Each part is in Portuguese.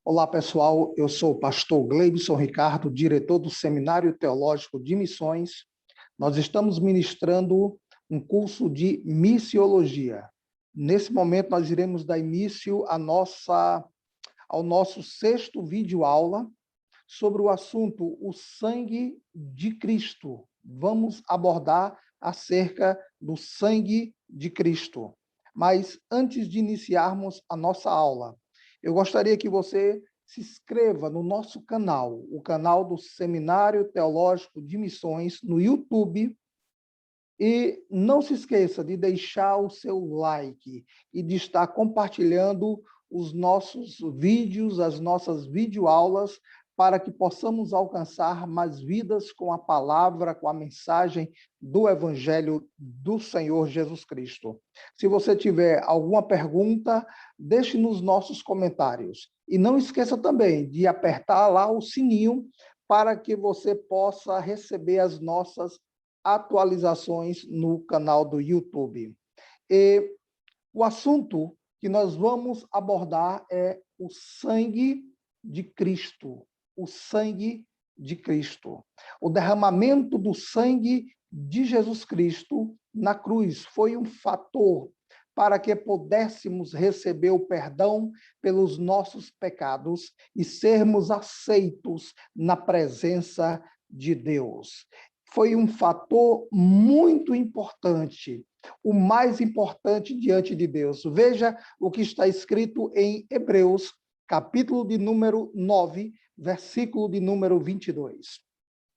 Olá, pessoal. Eu sou o pastor Gleibson Ricardo, diretor do Seminário Teológico de Missões. Nós estamos ministrando um curso de missiologia. Nesse momento, nós iremos dar início ao nosso sexto vídeo-aula sobre o assunto o sangue de Cristo. Vamos abordar acerca do sangue de Cristo. Mas antes de iniciarmos a nossa aula, eu gostaria que você se inscreva no nosso canal, o canal do Seminário Teológico de Missões, no YouTube, e não se esqueça de deixar o seu like e de estar compartilhando os nossos vídeos, as nossas videoaulas, para que possamos alcançar mais vidas com a palavra, com a mensagem do Evangelho do Senhor Jesus Cristo. Se você tiver alguma pergunta, deixe nos nossos comentários. E não esqueça também de apertar lá o sininho para que você possa receber as nossas atualizações no canal do YouTube. E o assunto que nós vamos abordar é o sangue de Cristo. O sangue de Cristo. O derramamento do sangue de Jesus Cristo na cruz foi um fator para que pudéssemos receber o perdão pelos nossos pecados e sermos aceitos na presença de Deus. Foi um fator muito importante, o mais importante diante de Deus. Veja o que está escrito em Hebreus, capítulo de número 9, versículo de número 22.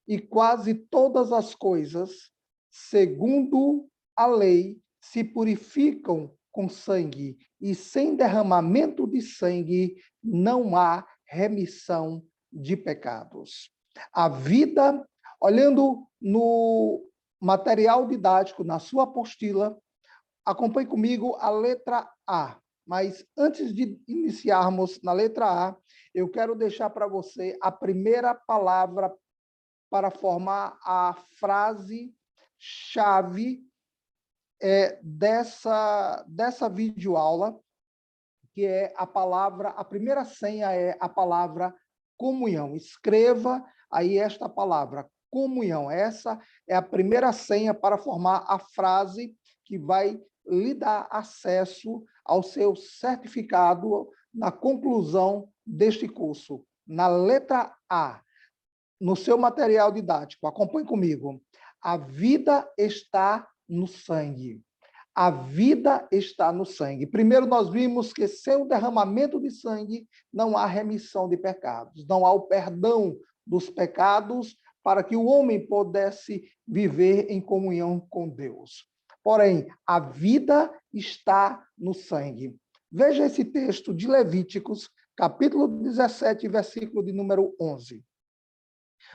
E quase todas as coisas, segundo a lei, se purificam com sangue, e sem derramamento de sangue não há remissão de pecados. A vida, olhando no material didático, na sua apostila, acompanhe comigo a letra A. Mas antes de iniciarmos na letra A, eu quero deixar para você a primeira palavra para formar a frase-chave dessa videoaula, que é a primeira senha é a palavra comunhão. Escreva aí esta palavra, comunhão. Essa é a primeira senha para formar a frase que vai lhe dar acesso ao seu certificado na conclusão deste curso. Na letra A, no seu material didático, acompanhe comigo. A vida está no sangue. A vida está no sangue. Primeiro, nós vimos que sem o derramamento de sangue não há remissão de pecados, não há o perdão dos pecados para que o homem pudesse viver em comunhão com Deus. Porém, a vida está no sangue. Veja esse texto de Levíticos, capítulo 17, versículo de número 11.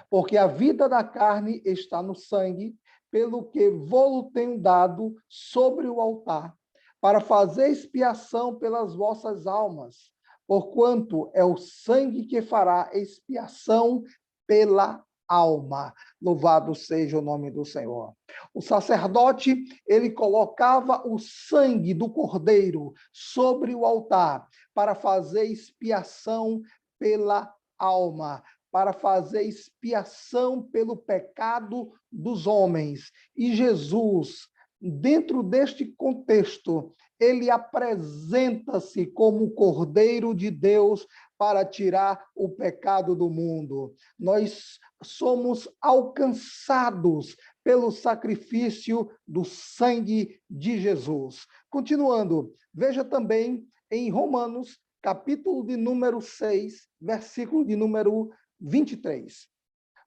Porque a vida da carne está no sangue, pelo que vou-lo tenho dado sobre o altar, para fazer expiação pelas vossas almas, porquanto é o sangue que fará expiação pela alma. Louvado seja o nome do Senhor. O sacerdote, ele colocava o sangue do cordeiro sobre o altar para fazer expiação pela alma, para fazer expiação pelo pecado dos homens. E Jesus, dentro deste contexto, ele apresenta-se como o Cordeiro de Deus para tirar o pecado do mundo. Nós somos alcançados pelo sacrifício do sangue de Jesus. Continuando, veja também em Romanos, capítulo de número 6, versículo de número 23.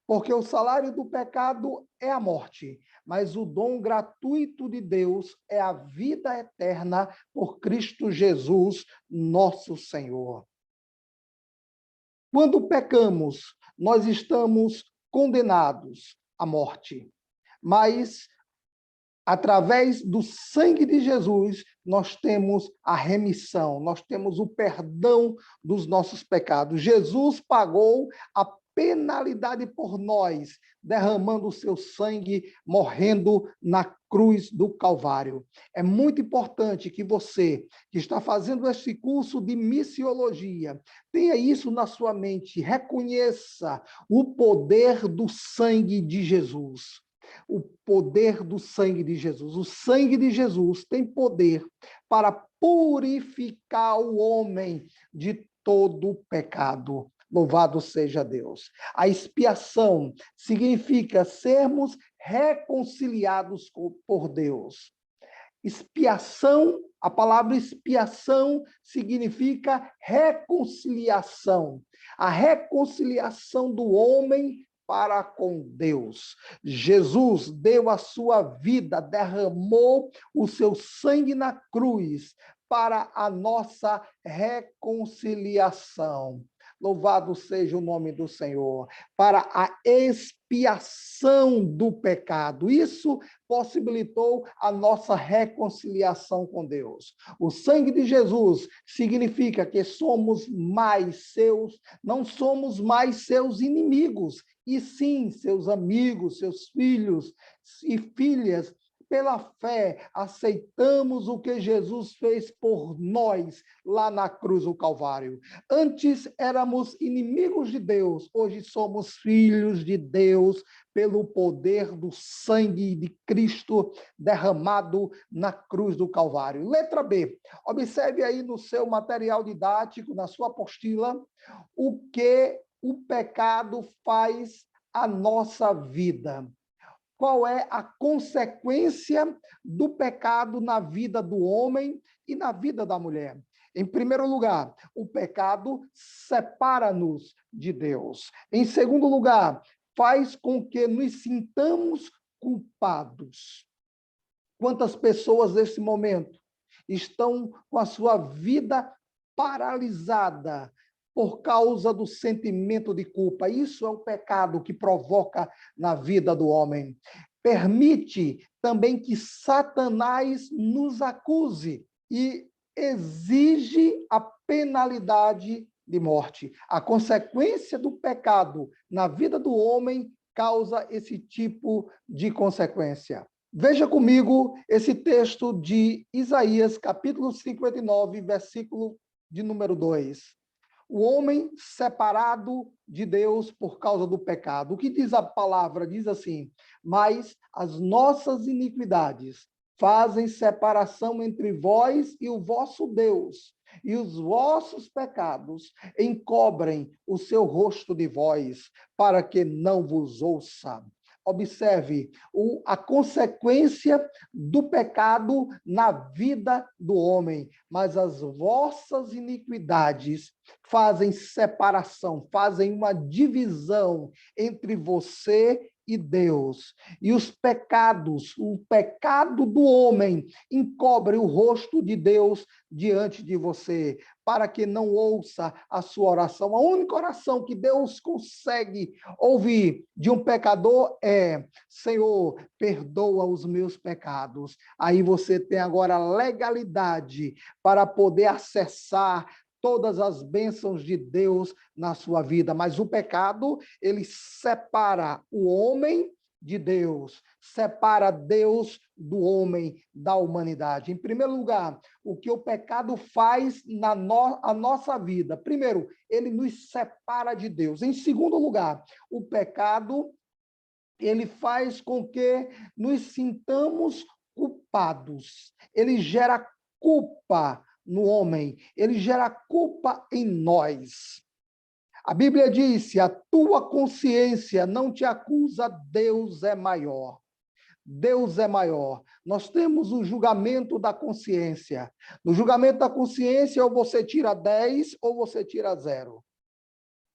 Porque o salário do pecado é a morte, mas o dom gratuito de Deus é a vida eterna por Cristo Jesus, nosso Senhor. Quando pecamos, nós estamos condenados à morte, mas através do sangue de Jesus, nós temos a remissão, nós temos o perdão dos nossos pecados. Jesus pagou a penalidade por nós, derramando o seu sangue, morrendo na cruz do Calvário. É muito importante que você, que está fazendo esse curso de missiologia, tenha isso na sua mente, reconheça o poder do sangue de Jesus. O poder do sangue de Jesus. O sangue de Jesus tem poder para purificar o homem de todo o pecado. Louvado seja Deus. A expiação significa sermos reconciliados por Deus. Expiação, a palavra expiação significa reconciliação. A reconciliação do homem para com Deus. Jesus deu a sua vida, derramou o seu sangue na cruz para a nossa reconciliação. Louvado seja o nome do Senhor, para a expiação do pecado. Isso possibilitou a nossa reconciliação com Deus. O sangue de Jesus significa que somos mais seus, não somos mais seus inimigos, e sim seus amigos, seus filhos e filhas. Pela fé, aceitamos o que Jesus fez por nós lá na cruz do Calvário. Antes éramos inimigos de Deus, hoje somos filhos de Deus pelo poder do sangue de Cristo derramado na cruz do Calvário. Letra B. Observe aí no seu material didático, na sua apostila, o que o pecado faz à nossa vida. Qual é a consequência do pecado na vida do homem e na vida da mulher? Em primeiro lugar, o pecado separa-nos de Deus. Em segundo lugar, faz com que nos sintamos culpados. Quantas pessoas nesse momento estão com a sua vida paralisada por causa do sentimento de culpa? Isso é o pecado que provoca na vida do homem. Permite também que Satanás nos acuse e exige a penalidade de morte. A consequência do pecado na vida do homem causa esse tipo de consequência. Veja comigo esse texto de Isaías, capítulo 59, versículo de número 2. O homem separado de Deus por causa do pecado. O que diz a palavra? Diz assim: mas as nossas iniquidades fazem separação entre vós e o vosso Deus, e os vossos pecados encobrem o seu rosto de vós, para que não vos ouça. Observe a consequência do pecado na vida do homem, mas as vossas iniquidades fazem separação, fazem uma divisão entre você e Deus. E os pecados, o pecado do homem encobre o rosto de Deus diante de você, para que não ouça a sua oração. A única oração que Deus consegue ouvir de um pecador é: Senhor, perdoa os meus pecados. Aí você tem agora legalidade para poder acessar todas as bênçãos de Deus na sua vida. Mas o pecado, ele separa o homem de Deus, separa Deus do homem, da humanidade. Em primeiro lugar, o que o pecado faz na nossa vida? Primeiro, ele nos separa de Deus. Em segundo lugar, o pecado, ele faz com que nos sintamos culpados. Ele gera culpa no homem, ele gera culpa em nós. A Bíblia diz: se a tua consciência não te acusa, Deus é maior. Deus é maior. Nós temos o julgamento da consciência. No julgamento da consciência, ou você tira 10 ou você tira 0.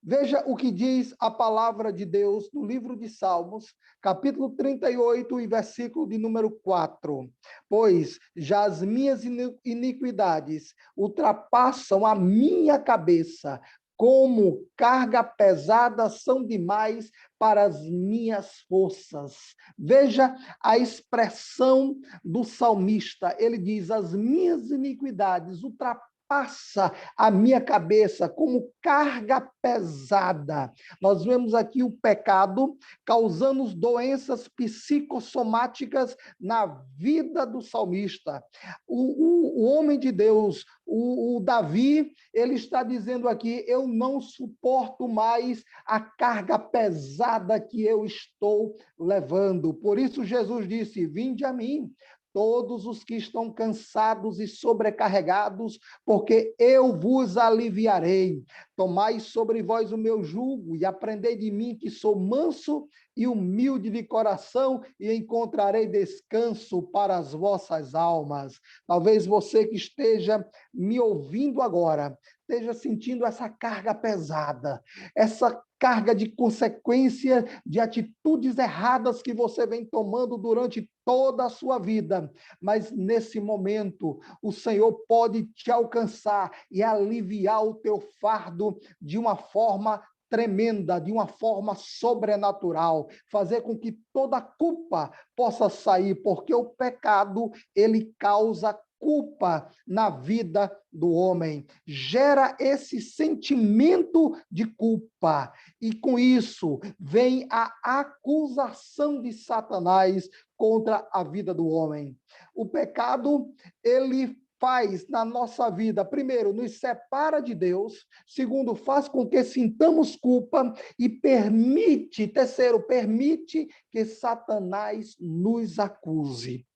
Veja o que diz a palavra de Deus no livro de Salmos, capítulo 38 e versículo de número 4. Pois já as minhas iniquidades ultrapassam a minha cabeça, como carga pesada são demais para as minhas forças. Veja a expressão do salmista. Ele diz: as minhas iniquidades ultrapassam ultrapassa a minha cabeça como carga pesada. Nós vemos aqui o pecado causando doenças psicossomáticas na vida do salmista. O homem de Deus, o Davi, ele está dizendo aqui: eu não suporto mais a carga pesada que eu estou levando. Por isso Jesus disse: vinde a mim, todos os que estão cansados e sobrecarregados, porque eu vos aliviarei. Tomai sobre vós o meu jugo e aprendei de mim, que sou manso e humilde de coração, e encontrarei descanso para as vossas almas. Talvez você que esteja me ouvindo agora, esteja sentindo essa carga pesada, essa carga de consequência de atitudes erradas que você vem tomando durante toda a sua vida. Mas nesse momento, o Senhor pode te alcançar e aliviar o teu fardo de uma forma tremenda, de uma forma sobrenatural, fazer com que toda culpa possa sair, porque o pecado, ele causa culpa na vida do homem, gera esse sentimento de culpa, e com isso vem a acusação de Satanás contra a vida do homem. O pecado, ele faz na nossa vida, primeiro, nos separa de Deus, segundo, faz com que sintamos culpa, e terceiro, permite que Satanás nos acuse.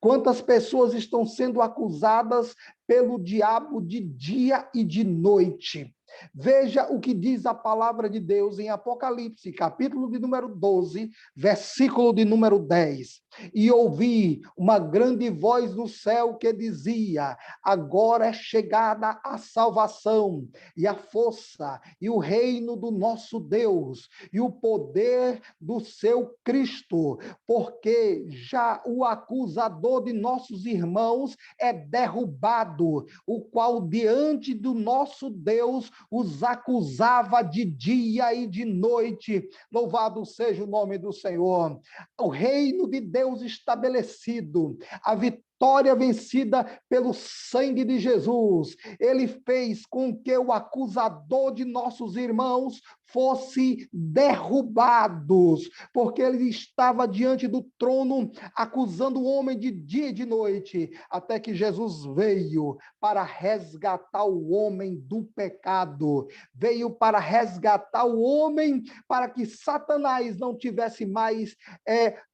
Quantas pessoas estão sendo acusadas pelo diabo de dia e de noite? Veja o que diz a palavra de Deus em Apocalipse, capítulo de número 12, versículo de número 10. E ouvi uma grande voz no céu que dizia: agora é chegada a salvação, e a força, e o reino do nosso Deus, e o poder do seu Cristo, porque já o acusador de nossos irmãos é derrubado, o qual diante do nosso Deus os acusava de dia e de noite. Louvado seja o nome do Senhor. O reino de Deus estabelecido, a vitória vencida pelo sangue de Jesus. Ele fez com que o acusador de nossos irmãos fosse derrubados, porque ele estava diante do trono acusando o homem de dia e de noite, até que Jesus veio para resgatar o homem do pecado, veio para resgatar o homem, para que Satanás não tivesse mais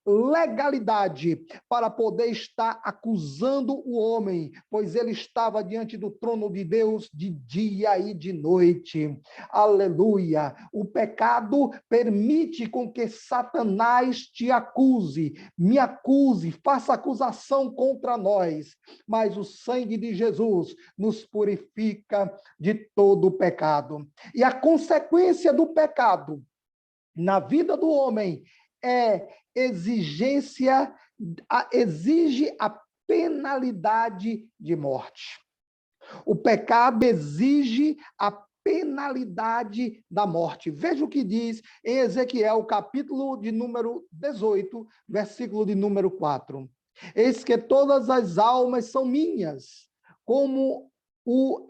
legalidade para poder estar acusando o homem, pois ele estava diante do trono de Deus de dia e de noite. Aleluia! O pecado permite com que Satanás te acuse, me acuse, faça acusação contra nós, mas o sangue de Jesus nos purifica de todo o pecado. E a consequência do pecado na vida do homem exige a penalidade de morte. O pecado exige a penalidade da morte. Veja o que diz em Ezequiel, capítulo de número 18, versículo de número 4. Eis que todas as almas são minhas, como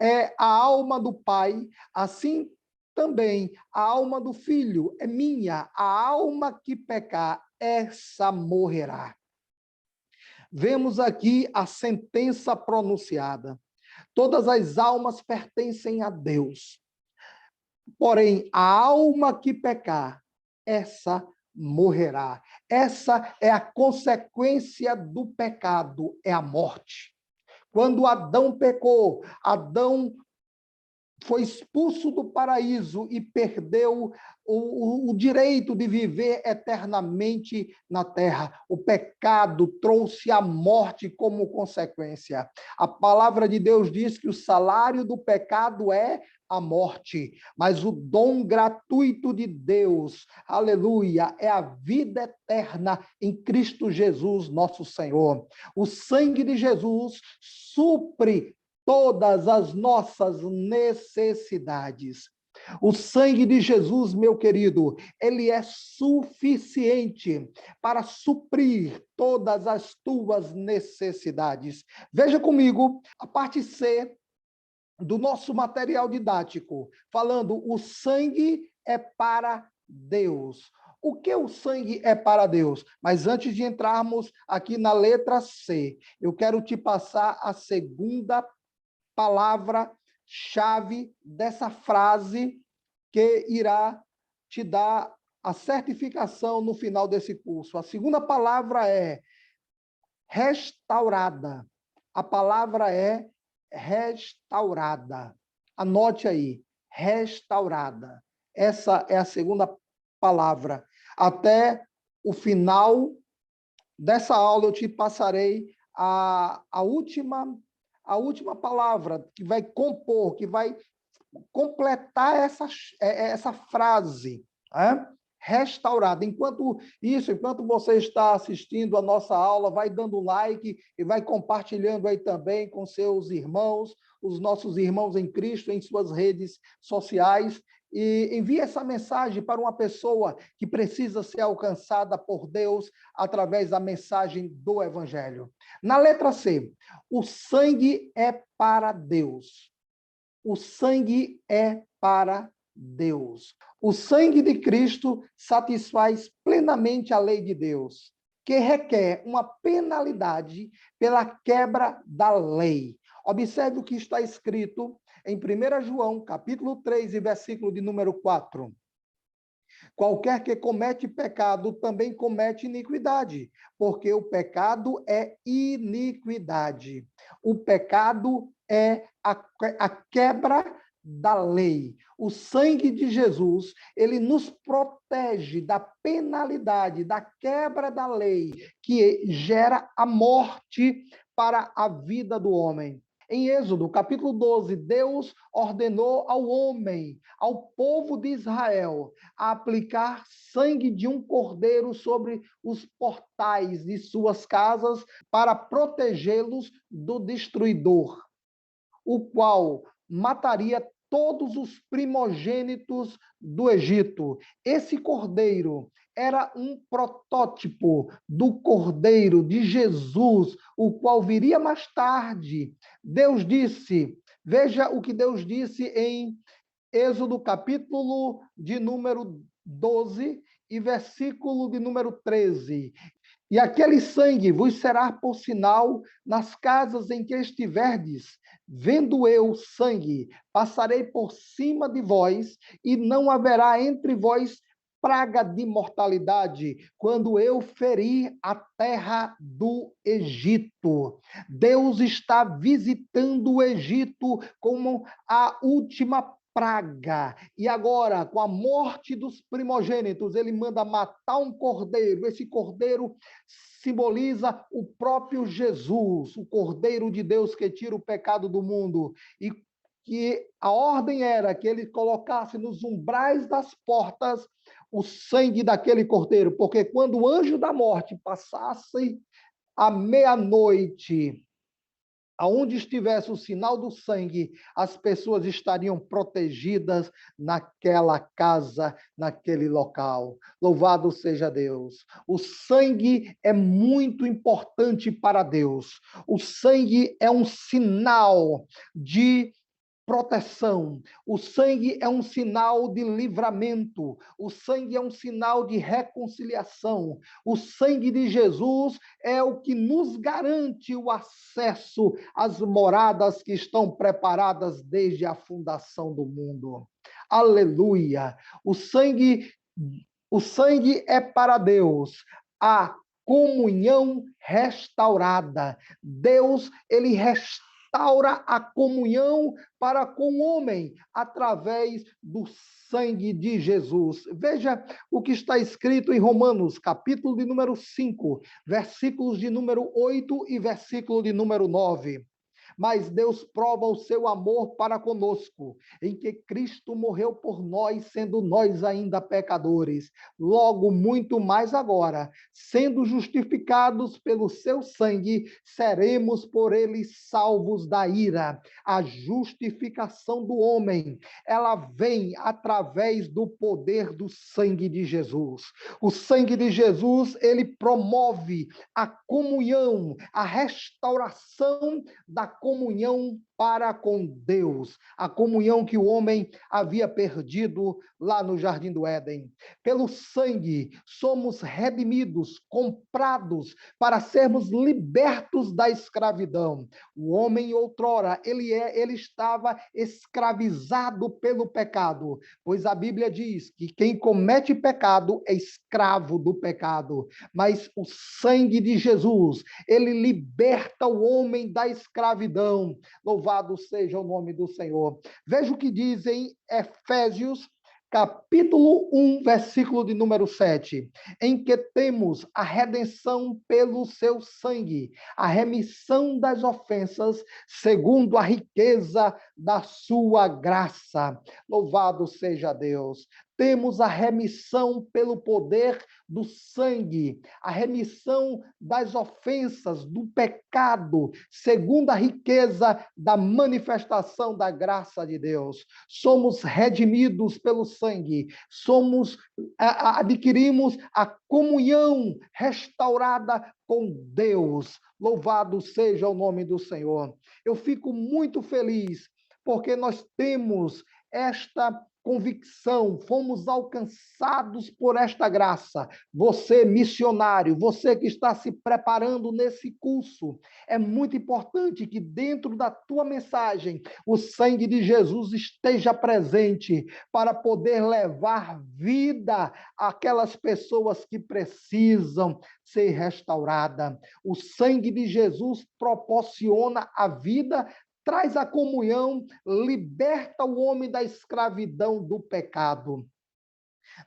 é a alma do Pai, assim também a alma do Filho é minha. A alma que pecar, essa morrerá. Vemos aqui a sentença pronunciada. Todas as almas pertencem a Deus. Porém, a alma que pecar, essa morrerá. Essa é a consequência do pecado, é a morte. Quando Adão pecou, Adão foi expulso do paraíso e perdeu o direito de viver eternamente na terra. O pecado trouxe a morte como consequência. A palavra de Deus diz que o salário do pecado é a morte, mas o dom gratuito de Deus, aleluia, é a vida eterna em Cristo Jesus, nosso Senhor. O sangue de Jesus supre todas as nossas necessidades. O sangue de Jesus, meu querido, ele é suficiente para suprir todas as tuas necessidades. Veja comigo a parte C do nosso material didático, falando o sangue é para Deus. O que o sangue é para Deus? Mas antes de entrarmos aqui na letra C, eu quero te passar a segunda palavra-chave dessa frase que irá te dar a certificação no final desse curso. A segunda palavra é restaurada. A palavra é restaurada. Anote aí, restaurada. Essa é a segunda palavra. Até o final dessa aula eu te passarei a última palavra que vai compor, que vai completar essa frase, né? Restaurada. Enquanto você está assistindo a nossa aula, vai dando like e vai compartilhando aí também com seus irmãos, os nossos irmãos em Cristo, em suas redes sociais, e envie essa mensagem para uma pessoa que precisa ser alcançada por Deus através da mensagem do Evangelho. Na letra C, o sangue é para Deus. O sangue é para Deus. O sangue de Cristo satisfaz plenamente a lei de Deus, que requer uma penalidade pela quebra da lei. Observe o que está escrito em 1 João, capítulo 3, e versículo de número 4. Qualquer que comete pecado também comete iniquidade, porque o pecado é iniquidade. O pecado é a quebra da lei. O sangue de Jesus, ele nos protege da penalidade, da quebra da lei, que gera a morte para a vida do homem. Em Êxodo, capítulo 12, Deus ordenou ao homem, ao povo de Israel, a aplicar sangue de um cordeiro sobre os portais de suas casas para protegê-los do destruidor, o qual mataria todos os primogênitos do Egito. Esse cordeiro era um protótipo do cordeiro de Jesus, o qual viria mais tarde. Deus disse, veja o que Deus disse em Êxodo capítulo de número 12 e versículo de número 13. E aquele sangue vos será por sinal nas casas em que estiverdes. Vendo eu sangue, passarei por cima de vós, e não haverá entre vós praga de mortalidade, quando eu ferir a terra do Egito. Deus está visitando o Egito como a última praga. E agora, com a morte dos primogênitos, ele manda matar um cordeiro. Esse cordeiro simboliza o próprio Jesus, o Cordeiro de Deus que tira o pecado do mundo. E que a ordem era que ele colocasse nos umbrais das portas o sangue daquele cordeiro, porque quando o anjo da morte passasse à meia-noite, aonde estivesse o sinal do sangue, as pessoas estariam protegidas naquela casa, naquele local. Louvado seja Deus. O sangue é muito importante para Deus. O sangue é um sinal de proteção. O sangue é um sinal de livramento. O sangue é um sinal de reconciliação. O sangue de Jesus é o que nos garante o acesso às moradas que estão preparadas desde a fundação do mundo. Aleluia! O sangue é para Deus. A comunhão restaurada. Deus, ele restaura a comunhão para com o homem através do sangue de Jesus. Veja o que está escrito em Romanos, capítulo de número 5, versículos de número 8 e versículo de número 9. Mas Deus prova o seu amor para conosco, em que Cristo morreu por nós, sendo nós ainda pecadores. Logo, muito mais agora, sendo justificados pelo seu sangue, seremos por ele salvos da ira. A justificação do homem, ela vem através do poder do sangue de Jesus. O sangue de Jesus, ele promove a comunhão, a restauração da comunhão para com Deus, a comunhão que o homem havia perdido lá no Jardim do Éden. Pelo sangue, somos redimidos, comprados para sermos libertos da escravidão. O homem, outrora, ele estava escravizado pelo pecado, pois a Bíblia diz que quem comete pecado é escravo do pecado. Mas o sangue de Jesus, ele liberta o homem da escravidão. Louvado seja o nome do Senhor. Veja o que diz em Efésios, capítulo 1, versículo de número 7, em que temos a redenção pelo seu sangue, a remissão das ofensas, segundo a riqueza da sua graça. Louvado seja Deus. Temos a remissão pelo poder do sangue, a remissão das ofensas, do pecado, segundo a riqueza da manifestação da graça de Deus. Somos redimidos pelo sangue, adquirimos a comunhão restaurada com Deus. Louvado seja o nome do Senhor. Eu fico muito feliz porque nós temos esta convicção, fomos alcançados por esta graça. Você, missionário, você que está se preparando nesse curso, é muito importante que dentro da tua mensagem o sangue de Jesus esteja presente para poder levar vida àquelas pessoas que precisam ser restauradas. O sangue de Jesus proporciona a vida, traz a comunhão, liberta o homem da escravidão do pecado.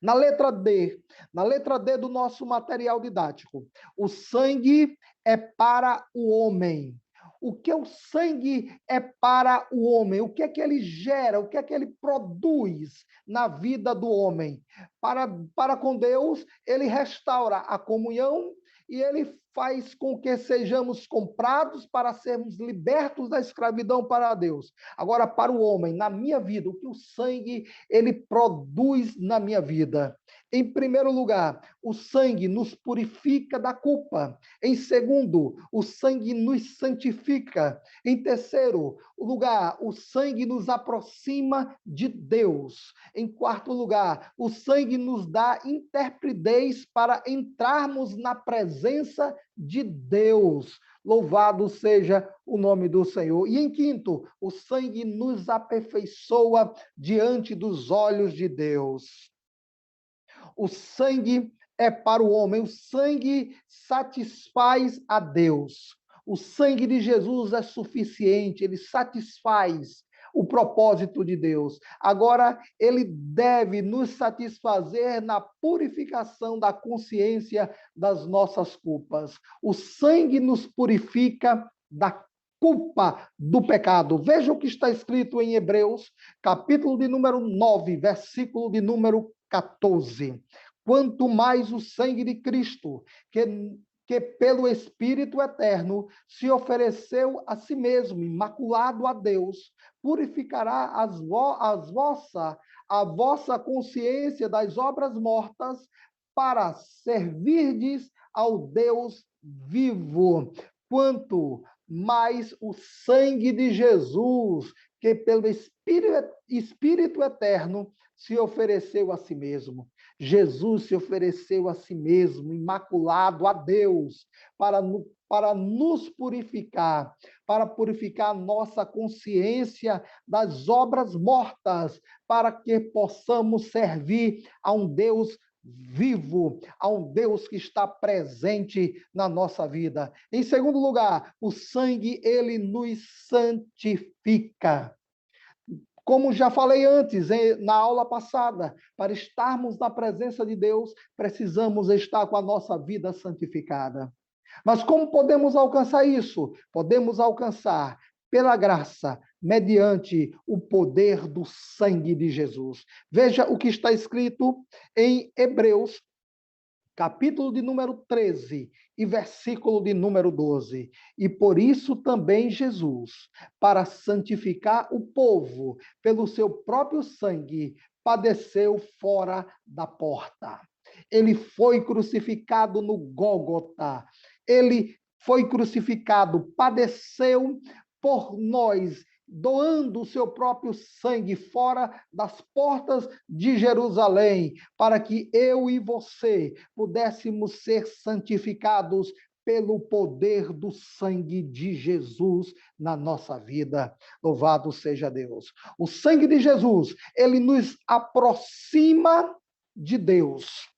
Na letra D do nosso material didático, o sangue é para o homem. O que o sangue é para o homem? O que é que ele gera? O que é que ele produz na vida do homem? Para com Deus, ele restaura a comunhão e ele faz com que sejamos comprados para sermos libertos da escravidão para Deus. Agora, para o homem, na minha vida, o que o sangue ele produz na minha vida? Em primeiro lugar, o sangue nos purifica da culpa. Em segundo, o sangue nos santifica. Em terceiro lugar, o sangue nos aproxima de Deus. Em quarto lugar, o sangue nos dá intrepidez para entrarmos na presença de Deus. Louvado seja o nome do Senhor. E em quinto, o sangue nos aperfeiçoa diante dos olhos de Deus. O sangue é para o homem, o sangue satisfaz a Deus. O sangue de Jesus é suficiente, ele satisfaz o propósito de Deus. Agora, ele deve nos satisfazer na purificação da consciência das nossas culpas. O sangue nos purifica da culpa do pecado. Veja o que está escrito em Hebreus, capítulo de número 9, versículo de número 14. Quanto mais o sangue de Cristo, que pelo Espírito eterno se ofereceu a si mesmo, imaculado a Deus, purificará a vossa consciência das obras mortas para servirdes ao Deus vivo. Quanto mais o sangue de Jesus, que pelo Espírito eterno se ofereceu a si mesmo. Jesus se ofereceu a si mesmo, imaculado a Deus, para nos purificar, para purificar a nossa consciência das obras mortas, para que possamos servir a um Deus vivo, a um Deus que está presente na nossa vida. Em segundo lugar, o sangue, ele nos santifica. Como já falei antes, na aula passada, para estarmos na presença de Deus, precisamos estar com a nossa vida santificada. Mas como podemos alcançar isso? Podemos alcançar pela graça, mediante o poder do sangue de Jesus. Veja o que está escrito em Hebreus, capítulo de número 13 e versículo de número 12. E por isso também Jesus, para santificar o povo pelo seu próprio sangue, padeceu fora da porta. Ele foi crucificado no Gólgota. Ele foi crucificado, padeceu por nós, doando o seu próprio sangue fora das portas de Jerusalém, para que eu e você pudéssemos ser santificados pelo poder do sangue de Jesus na nossa vida. Louvado seja Deus. O sangue de Jesus, ele nos aproxima de Deus.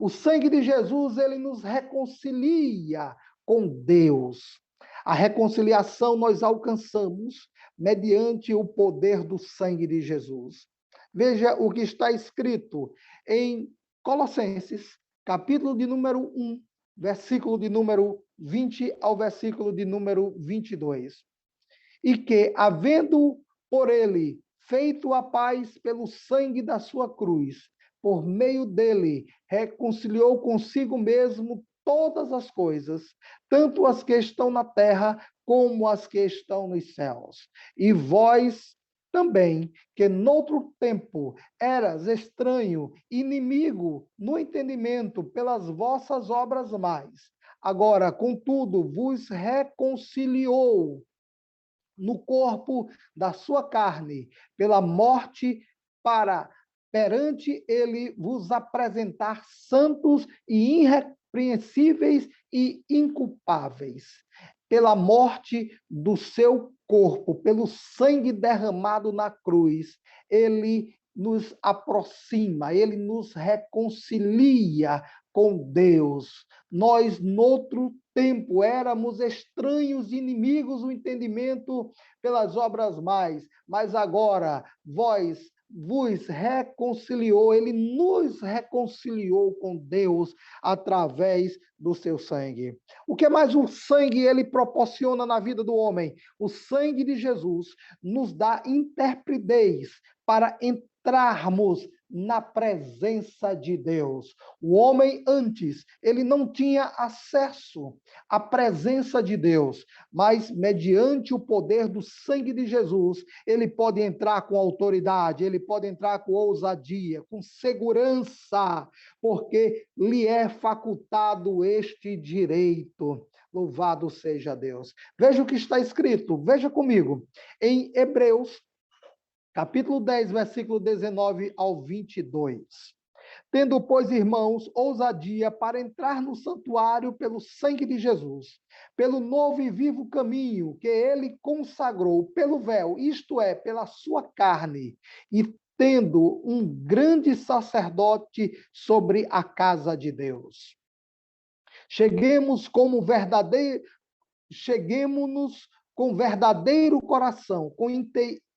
O sangue de Jesus, ele nos reconcilia com Deus. A reconciliação nós alcançamos mediante o poder do sangue de Jesus. Veja o que está escrito em Colossenses, capítulo de número 1, versículo de número 20 ao versículo de número 22. E que, havendo por ele feito a paz pelo sangue da sua cruz, por meio dele reconciliou consigo mesmo todas as coisas, tanto as que estão na terra como as que estão nos céus. E vós também, que noutro tempo eras estranho, inimigo no entendimento pelas vossas obras mais, agora, contudo, vos reconciliou no corpo da sua carne, pela morte, para perante ele vos apresentar santos e irrepreensíveis e inculpáveis. Pela morte do seu corpo, pelo sangue derramado na cruz, ele nos aproxima, ele nos reconcilia com Deus. Nós, noutro tempo, éramos estranhos, inimigos do entendimento pelas obras mais, mas agora vós vos reconciliou, ele nos reconciliou com Deus através do seu sangue. O que mais o sangue ele proporciona na vida do homem? O sangue de Jesus nos dá intrepidez para entrarmos na presença de Deus. O homem antes, ele não tinha acesso à presença de Deus, mas mediante o poder do sangue de Jesus, ele pode entrar com autoridade, ele pode entrar com ousadia, com segurança, porque lhe é facultado este direito. Louvado seja Deus. Veja o que está escrito, veja comigo, em Hebreus, capítulo 10, versículo 19 ao 22. Tendo, pois, irmãos, ousadia para entrar no santuário pelo sangue de Jesus, pelo novo e vivo caminho que ele consagrou pelo véu, isto é, pela sua carne, e tendo um grande sacerdote sobre a casa de Deus. Cheguemos-nos com verdadeiro coração, com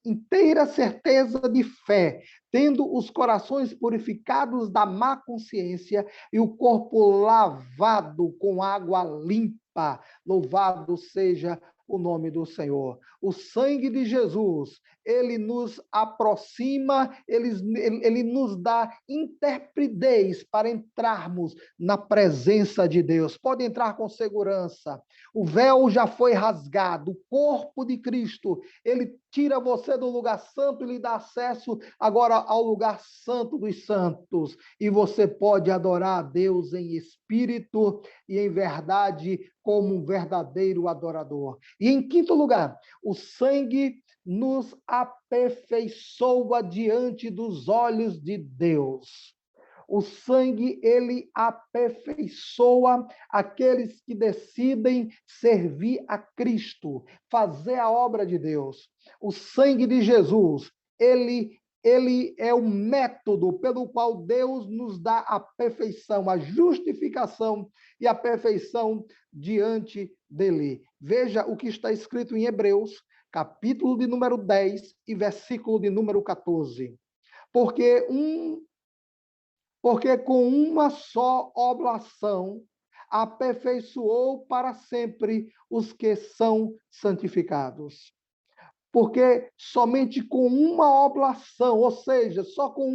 inteira certeza de fé, tendo os corações purificados da má consciência e o corpo lavado com água limpa. Louvado seja o nome do Senhor. O sangue de Jesus, ele nos aproxima, ele nos dá intrepidez para entrarmos na presença de Deus. Pode entrar com segurança. O véu já foi rasgado, o corpo de Cristo, ele tira você do lugar santo e lhe dá acesso agora ao lugar santo dos santos. E você pode adorar a Deus em espírito e em verdade, como um verdadeiro adorador. E em quinto lugar, o sangue nos aperfeiçoa diante dos olhos de Deus. O sangue, ele aperfeiçoa aqueles que decidem servir a Cristo, fazer a obra de Deus. O sangue de Jesus, ele é o método pelo qual Deus nos dá a perfeição, a justificação e a perfeição diante dele. Veja o que está escrito em Hebreus, capítulo de número 10 e versículo de número 14. Porque com uma só oblação aperfeiçoou para sempre os que são santificados. Porque somente com uma oblação, ou seja, só com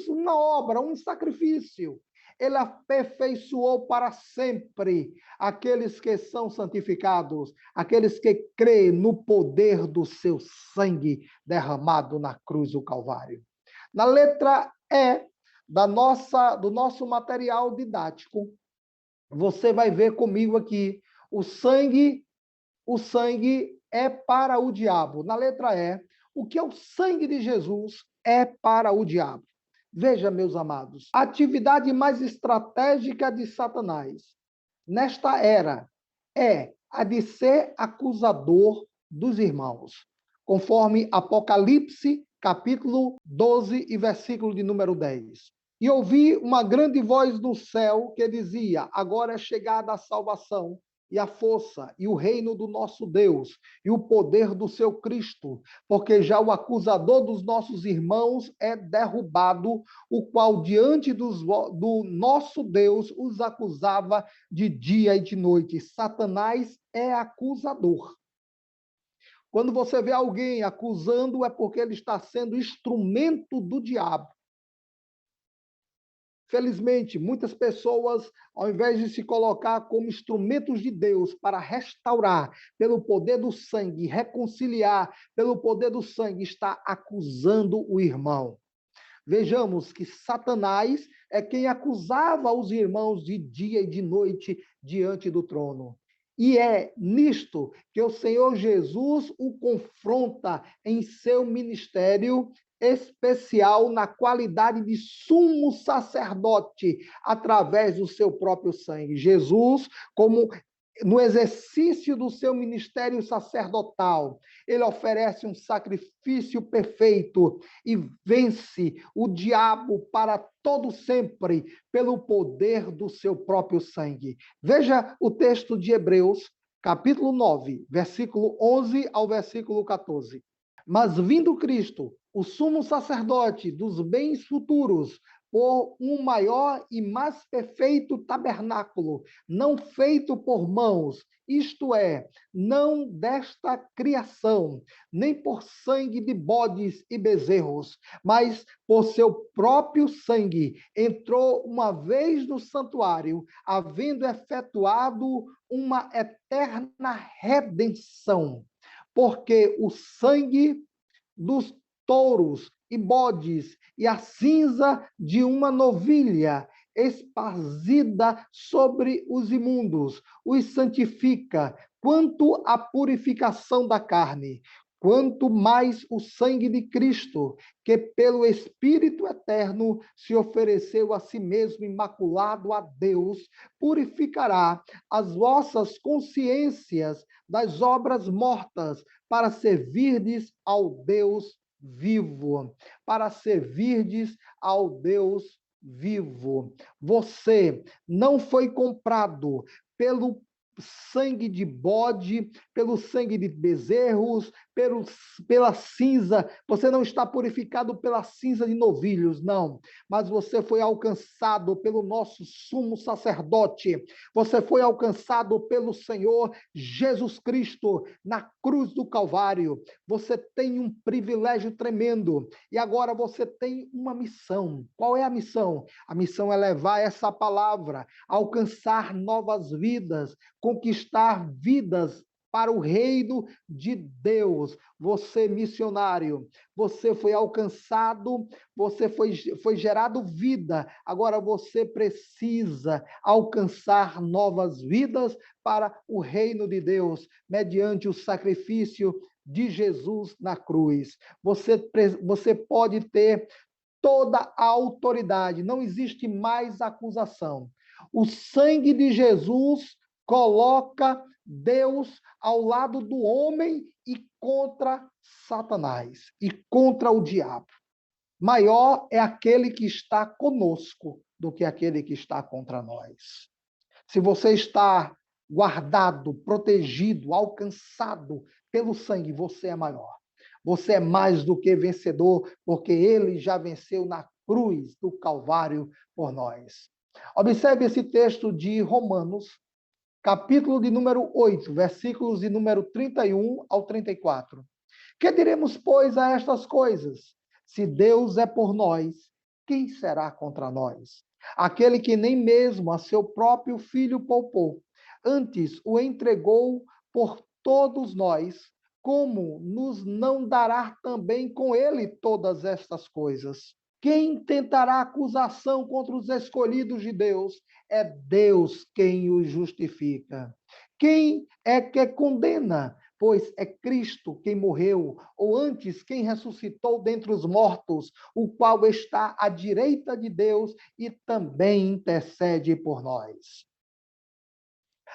uma obra, um sacrifício, ele aperfeiçoou para sempre aqueles que são santificados, aqueles que creem no poder do seu sangue derramado na cruz do Calvário. Na letra E do nosso material didático, você vai ver comigo aqui, o sangue é para o diabo. Na letra E, o que é o sangue de Jesus é para o diabo. Veja, meus amados, a atividade mais estratégica de Satanás nesta era é a de ser acusador dos irmãos, conforme Apocalipse, capítulo 12 e versículo de número 10. E ouvi uma grande voz do céu que dizia: agora é chegada a salvação e a força e o reino do nosso Deus e o poder do seu Cristo, porque já o acusador dos nossos irmãos é derrubado, o qual diante do nosso Deus os acusava de dia e de noite. Satanás é acusador. Quando você vê alguém acusando, é porque ele está sendo instrumento do diabo. Felizmente, muitas pessoas, ao invés de se colocar como instrumentos de Deus para restaurar pelo poder do sangue, reconciliar pelo poder do sangue, está acusando o irmão. Vejamos que Satanás é quem acusava os irmãos de dia e de noite diante do trono. E é nisto que o Senhor Jesus o confronta em seu ministério especial na qualidade de sumo sacerdote através do seu próprio sangue. Jesus, como no exercício do seu ministério sacerdotal, ele oferece um sacrifício perfeito e vence o diabo para todo sempre pelo poder do seu próprio sangue. Veja o texto de Hebreus, capítulo 9, versículo 11 ao versículo 14. Mas vindo Cristo, o sumo sacerdote dos bens futuros, por um maior e mais perfeito tabernáculo, não feito por mãos, isto é, não desta criação, nem por sangue de bodes e bezerros, mas por seu próprio sangue, entrou uma vez no santuário, havendo efetuado uma eterna redenção, porque o sangue dos touros e bodes e a cinza de uma novilha esparzida sobre os imundos os santifica, quanto à purificação da carne, quanto mais o sangue de Cristo, que pelo Espírito eterno se ofereceu a si mesmo imaculado a Deus, purificará as vossas consciências das obras mortas, para servirdes ao Deus vivo, para servirdes ao Deus vivo. Você não foi comprado pelo sangue de bode, pelo sangue de bezerros, pela cinza. Você não está purificado pela cinza de novilhos, não. Mas você foi alcançado pelo nosso sumo sacerdote. Você foi alcançado pelo Senhor Jesus Cristo na cruz do Calvário. Você tem um privilégio tremendo. E agora você tem uma missão. Qual é a missão? A missão é levar essa palavra, alcançar novas vidas, conquistar vidas para o reino de Deus. Você, missionário, você foi alcançado, você foi gerado vida. Agora você precisa alcançar novas vidas para o reino de Deus, mediante o sacrifício de Jesus na cruz. Você pode ter toda a autoridade, não existe mais acusação. O sangue de Jesus coloca Deus ao lado do homem e contra Satanás e contra o diabo. Maior é aquele que está conosco do que aquele que está contra nós. Se você está guardado, protegido, alcançado pelo sangue, você é maior. Você é mais do que vencedor, porque ele já venceu na cruz do Calvário por nós. Observe esse texto de Romanos, capítulo de número 8, versículos de número 31 ao 34. Que diremos, pois, a estas coisas? Se Deus é por nós, quem será contra nós? Aquele que nem mesmo a seu próprio filho poupou, antes o entregou por todos nós, como nos não dará também com ele todas estas coisas? Quem tentará acusação contra os escolhidos de Deus? É Deus quem os justifica. Quem é que condena? pois é Cristo quem morreu, ou antes, quem ressuscitou dentre os mortos, o qual está à direita de Deus e também intercede por nós.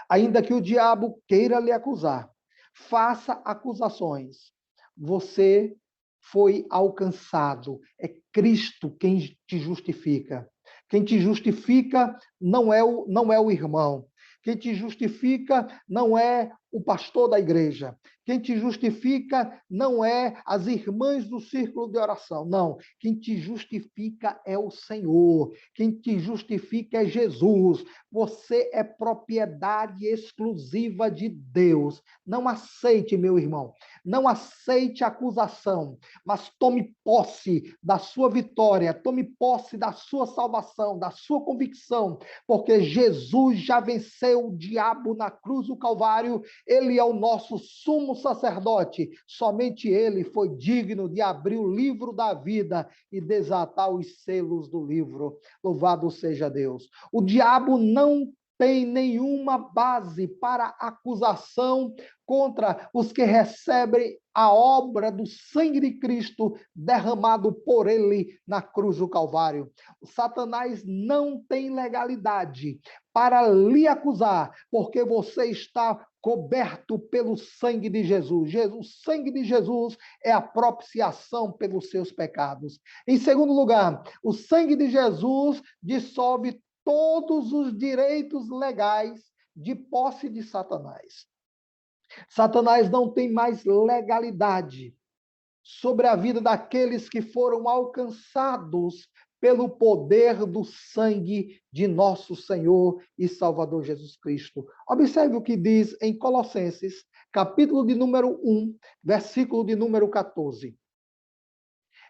Ainda que o diabo queira lhe acusar, faça acusações. Você foi alcançado. É Cristo quem te justifica. Quem te justifica não é o irmão. Quem te justifica não é o pastor da igreja. Quem te justifica não é as irmãs do círculo de oração. Não. Quem te justifica é o Senhor. Quem te justifica é Jesus. Você é propriedade exclusiva de Deus. Não aceite, meu irmão. Não aceite acusação, mas tome posse da sua vitória, tome posse da sua salvação, da sua convicção, porque Jesus já venceu o diabo na cruz do Calvário. Ele é o nosso sumo sacerdote. Somente ele foi digno de abrir o livro da vida e desatar os selos do livro. Louvado seja Deus. O diabo não tem nenhuma base para acusação contra os que recebem a obra do sangue de Cristo derramado por ele na cruz do Calvário. O Satanás não tem legalidade para lhe acusar, porque você está coberto pelo sangue de Jesus. O sangue de Jesus é a propiciação pelos seus pecados. Em segundo lugar, o sangue de Jesus dissolve todos os direitos legais de posse de Satanás. Satanás não tem mais legalidade sobre a vida daqueles que foram alcançados pelo poder do sangue de nosso Senhor e Salvador Jesus Cristo. Observe o que diz em Colossenses, capítulo de número 1, versículo de número 14.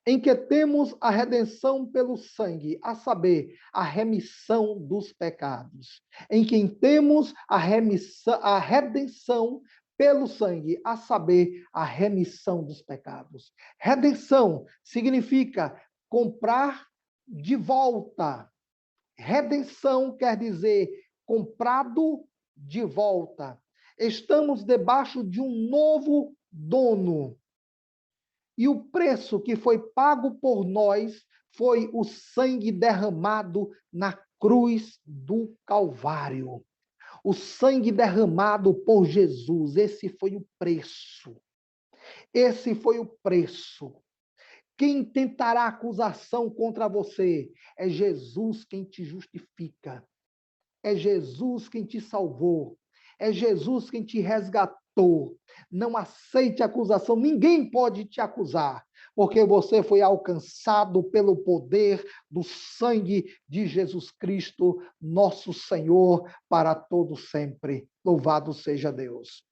Em que temos a redenção pelo sangue, a saber, a remissão dos pecados. Em quem temos a redenção pelo sangue, a saber, a remissão dos pecados. Redenção significa comprar de volta. Redenção quer dizer comprado de volta. Estamos debaixo de um novo dono. E o preço que foi pago por nós foi o sangue derramado na cruz do Calvário. O sangue derramado por Jesus, esse foi o preço. Esse foi o preço. Quem tentará acusação contra você? É Jesus quem te justifica. É Jesus quem te salvou. É Jesus quem te resgatou. Não aceite acusação. Ninguém pode te acusar, porque você foi alcançado pelo poder do sangue de Jesus Cristo, nosso Senhor, para todo sempre. Louvado seja Deus.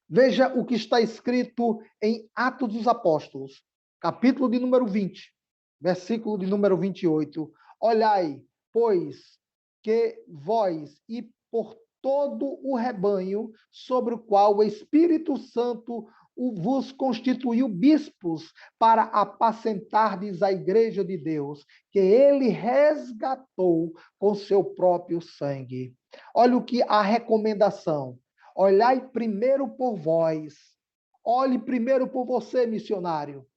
Veja o que está escrito em Atos dos Apóstolos, capítulo de número 20, versículo de número 28. Olhai, pois, que vós e por todo o rebanho sobre o qual o Espírito Santo vos constituiu bispos para apacentardes a igreja de Deus, que ele resgatou com seu próprio sangue. Olha o que a recomendação. Olhai primeiro por vós. Olhe primeiro por você, missionário.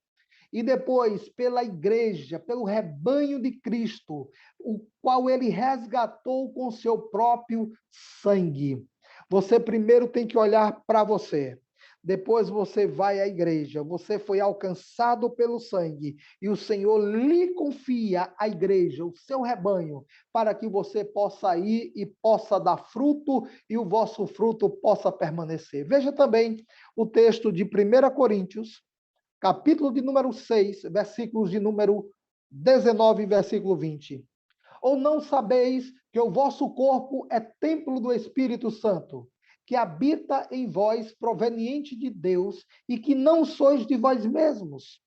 E depois pela igreja, pelo rebanho de Cristo, o qual ele resgatou com seu próprio sangue. Você primeiro tem que olhar para você. Depois você vai à igreja. Você foi alcançado pelo sangue. E o Senhor lhe confia a igreja, o seu rebanho, para que você possa ir e possa dar fruto e o vosso fruto possa permanecer. Veja também o texto de 1 Coríntios, capítulo de número 6, versículos de número 19 e versículo 20. Ou não sabeis que o vosso corpo é templo do Espírito Santo, que habita em vós, proveniente de Deus, e que não sois de vós mesmos?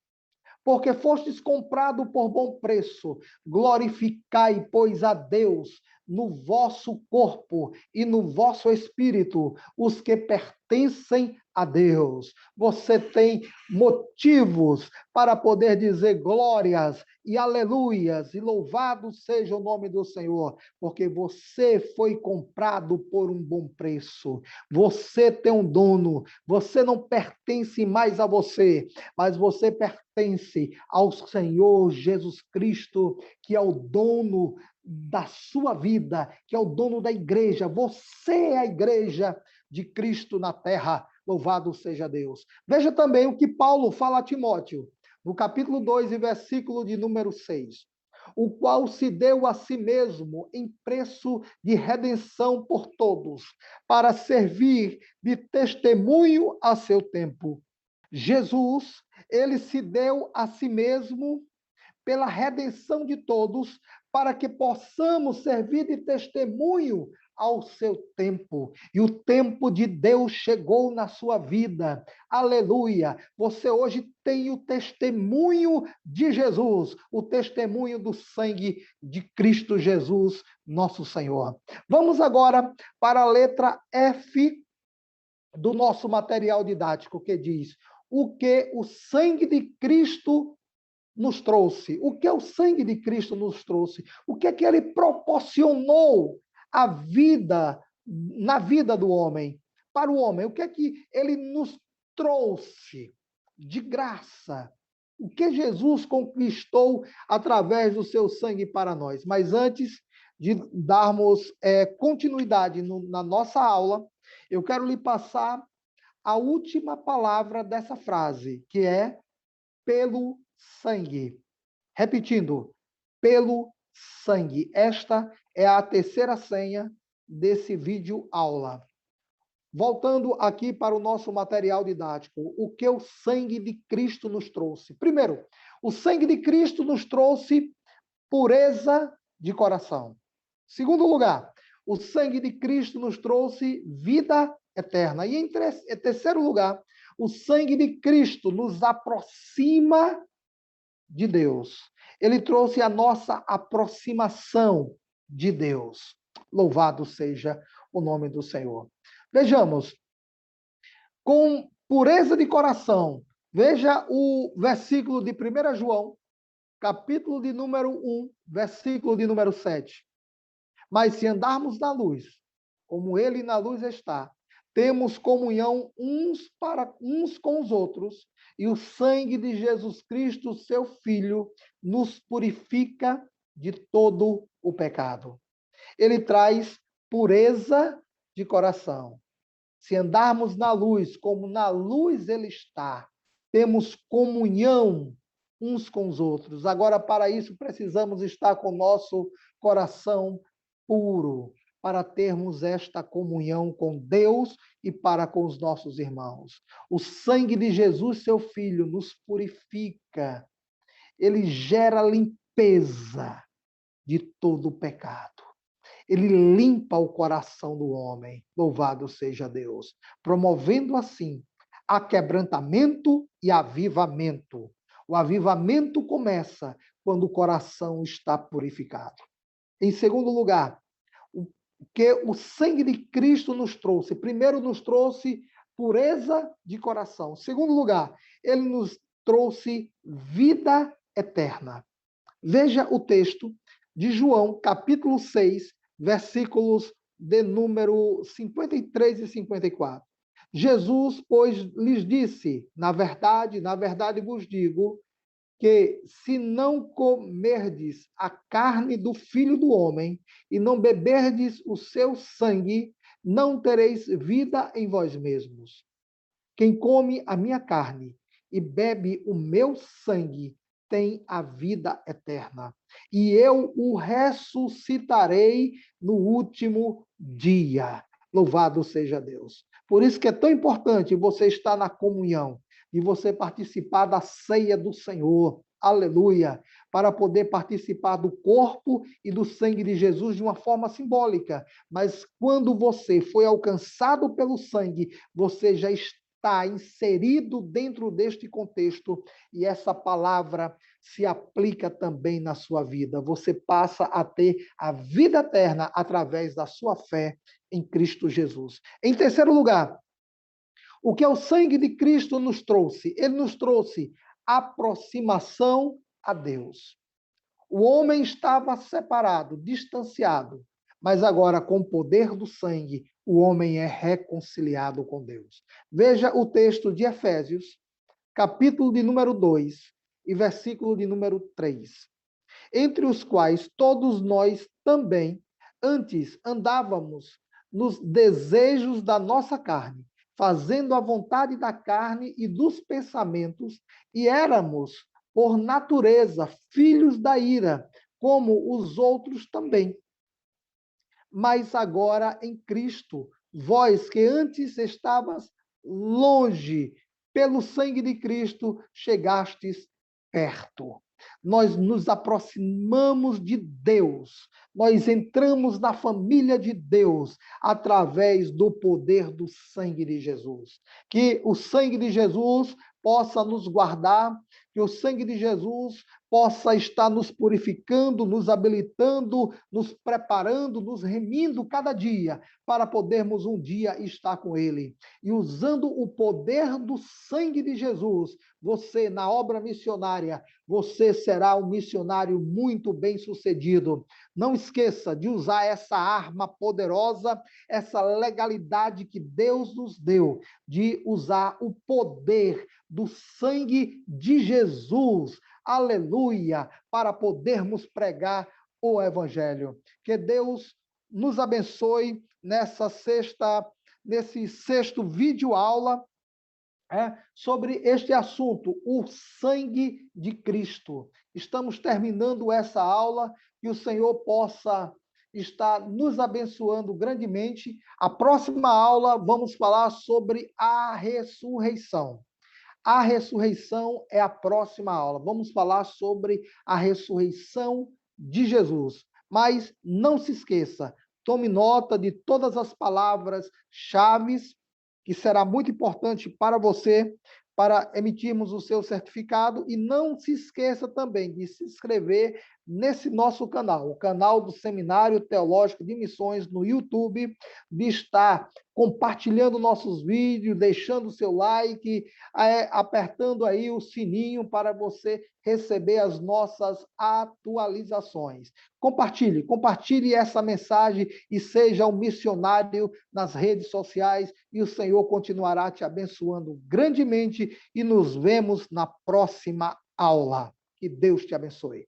Porque fostes comprado por bom preço. Glorificai, pois, a Deus no vosso corpo e no vosso espírito, os que pertencem a Deus. Você tem motivos para poder dizer glórias e aleluias e louvado seja o nome do Senhor, porque você foi comprado por um bom preço. Você tem um dono, você não pertence mais a você, mas você pertence ao Senhor Jesus Cristo, que é o dono da sua vida, que é o dono da igreja. Você é a igreja de Cristo na terra. Louvado seja Deus. Veja também o que Paulo fala a Timóteo, no capítulo 2 e versículo de número 6. O qual se deu a si mesmo em preço de redenção por todos, para servir de testemunho a seu tempo. Jesus, ele se deu a si mesmo pela redenção de todos, para que possamos servir de testemunho ao seu tempo. E o tempo de Deus chegou na sua vida. Aleluia! Você hoje tem o testemunho de Jesus, o testemunho do sangue de Cristo Jesus, nosso Senhor. Vamos agora para a letra F do nosso material didático, que diz: o que o sangue de Cristo nos trouxe? O que o sangue de Cristo nos trouxe? O que é que ele proporcionou à vida, na vida do homem, para o homem? O que é que ele nos trouxe de graça? O que Jesus conquistou através do seu sangue para nós? Mas antes de darmos continuidade na nossa aula, eu quero lhe passar a última palavra dessa frase, que é pelo sangue. Repetindo, pelo sangue. Esta é a terceira senha desse vídeo aula. Voltando aqui para o nosso material didático, o que o sangue de Cristo nos trouxe? Primeiro, o sangue de Cristo nos trouxe pureza de coração. Segundo lugar, o sangue de Cristo nos trouxe vida eterna. E em terceiro lugar, o sangue de Cristo nos aproxima de Deus. Ele trouxe a nossa aproximação de Deus. Louvado seja o nome do Senhor. Vejamos, com pureza de coração, veja o versículo de 1 João, capítulo de número 1, versículo de número 7. Mas se andarmos na luz, como ele na luz está, temos comunhão uns com os outros, e o sangue de Jesus Cristo, seu Filho, nos purifica de todo o pecado. Ele traz pureza de coração. Se andarmos na luz, como na luz ele está, temos comunhão uns com os outros. Agora, para isso, precisamos estar com o nosso coração puro, para termos esta comunhão com Deus e para com os nossos irmãos. O sangue de Jesus, seu Filho, nos purifica. Ele gera limpeza de todo o pecado. Ele limpa o coração do homem. Louvado seja Deus. Promovendo assim aquebrantamento e avivamento. O avivamento começa quando o coração está purificado. Em segundo lugar, o que o sangue de Cristo nos trouxe? Primeiro, nos trouxe pureza de coração. Em segundo lugar, ele nos trouxe vida eterna. Veja o texto de João, capítulo 6, versículos de número 53 e 54. Jesus, pois, lhes disse: na verdade vos digo, que se não comerdes a carne do Filho do Homem e não beberdes o seu sangue, não tereis vida em vós mesmos. Quem come a minha carne e bebe o meu sangue tem a vida eterna, e eu o ressuscitarei no último dia. Louvado seja Deus. Por isso que é tão importante você estar na comunhão, e você participar da ceia do Senhor, aleluia, para poder participar do corpo e do sangue de Jesus de uma forma simbólica. Mas quando você foi alcançado pelo sangue, você já está inserido dentro deste contexto, e essa palavra se aplica também na sua vida. Você passa a ter a vida eterna através da sua fé em Cristo Jesus. Em terceiro lugar, o que o sangue de Cristo nos trouxe? Ele nos trouxe aproximação a Deus. O homem estava separado, distanciado, mas agora, com o poder do sangue, o homem é reconciliado com Deus. Veja o texto de Efésios, capítulo de número 2 e versículo de número 3. Entre os quais todos nós também antes andávamos nos desejos da nossa carne, fazendo a vontade da carne e dos pensamentos, e éramos, por natureza, filhos da ira, como os outros também. Mas agora em Cristo, vós que antes estavas longe, pelo sangue de Cristo, chegastes perto. Nós nos aproximamos de Deus, nós entramos na família de Deus através do poder do sangue de Jesus. Que o sangue de Jesus possa nos guardar, que o sangue de Jesus possa estar nos purificando, nos habilitando, nos preparando, nos remindo cada dia, para podermos um dia estar com Ele. E usando o poder do sangue de Jesus, você, na obra missionária, você será um missionário muito bem-sucedido. Não esqueça de usar essa arma poderosa, essa legalidade que Deus nos deu, de usar o poder do sangue de Jesus, aleluia, para podermos pregar o evangelho. Que Deus nos abençoe nesse sexto vídeo aula sobre este assunto, o sangue de Cristo. Estamos terminando essa aula, que o Senhor possa estar nos abençoando grandemente. A próxima aula vamos falar sobre a ressurreição. A ressurreição é a próxima aula. Vamos falar sobre a ressurreição de Jesus. Mas não se esqueça, tome nota de todas as palavras-chave, que será muito importante para você, para emitirmos o seu certificado. E não se esqueça também de se inscrever nesse nosso canal, o canal do Seminário Teológico de Missões no YouTube, de estar compartilhando nossos vídeos, deixando o seu like, apertando aí o sininho para você receber as nossas atualizações. Compartilhe essa mensagem e seja um missionário nas redes sociais, e o Senhor continuará te abençoando grandemente, e nos vemos na próxima aula. Que Deus te abençoe.